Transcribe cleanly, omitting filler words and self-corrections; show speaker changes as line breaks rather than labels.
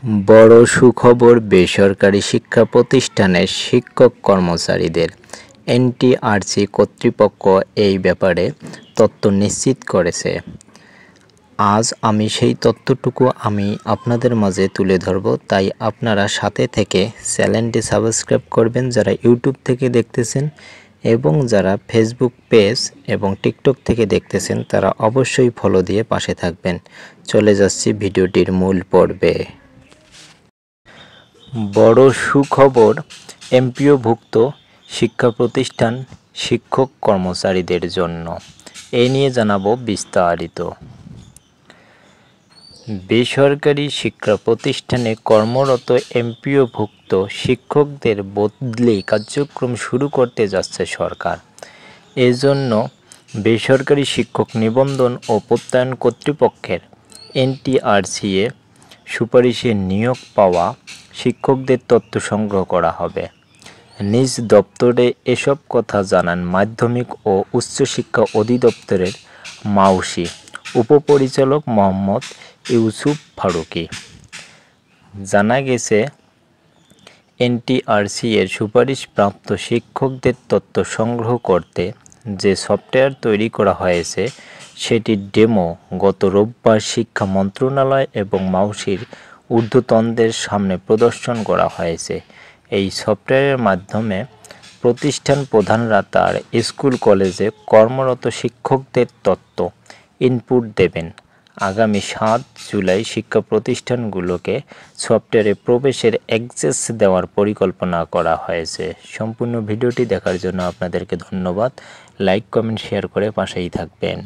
বড় সুখবর বেসরকারি শিক্ষা প্রতিষ্ঠানের শিক্ষক কর্মচারীদের। এনটিআরসি কর্তৃপক্ষ এই ব্যাপারে তথ্য নিশ্চিত করেছে। আজ আমি সেই তথ্যটুকু আপনাদের মাঝে তুলে ধরব, তাই আপনারা সাথে থেকে চ্যানেলটি সাবস্ক্রাইব করবেন যারা ইউটিউব থেকে দেখতেছেন, এবং যারা ফেসবুক পেজ এবং টিকটক থেকে দেখতেছেন তারা অবশ্যই ফলো দিয়ে পাশে থাকবেন। চলে যাচ্ছি ভিডিওটির মূল পর্বে। বড় সুখবর এমপিওভুক্ত শিক্ষা প্রতিষ্ঠান শিক্ষক কর্মচারীদের জন্য। এই নিয়ে জানাবো বিস্তারিত। বেসরকারি শিক্ষা প্রতিষ্ঠানে কর্মরত এমপিওভুক্ত শিক্ষকদের বদলি কার্যক্রম শুরু করতে যাচ্ছে সরকার। এজন্য বেসরকারি শিক্ষক নিবন্ধন ও প্রত্যয়ন কর্তৃপক্ষের এনটিআরসি-এ সুপারিশে নিয়োগ পাওয়া শিক্ষকদের তথ্য সংগ্রহ করা হবে। নিজ দপ্তরে এসব কথা জানান মাধ্যমিক ও উচ্চশিক্ষা অধিদপ্তরের মাউসি উপপরিচালক মোহাম্মদ ইউসুফ ফারুকী। জানা গেছে, এনটিআরসি-এর সুপারিশপ্রাপ্ত শিক্ষকদের তথ্য সংগ্রহ করতে যে সফটওয়্যার তৈরি করা হয়েছে সেটির ডেমো গত রোববার শিক্ষা মন্ত্রণালয় এবং মাউসির ঊর্ধ্বতনদের সামনে প্রদর্শন করা হয়েছে। এই সফটওয়্যারের মাধ্যমে প্রতিষ্ঠান প্রধানরা তার স্কুল কলেজে কর্মরত শিক্ষকদের তথ্য ইনপুট দেবেন। আগামী 7 জুলাই শিক্ষা প্রতিষ্ঠানগুলোকে সফটওয়্যারে প্রবেশের অ্যাক্সেস দেওয়ার পরিকল্পনা করা হয়েছে। সম্পূর্ণ ভিডিওটি দেখার জন্য আপনাদেরকে ধন্যবাদ। লাইক, কমেন্ট, শেয়ার করে পাশেই থাকবেন।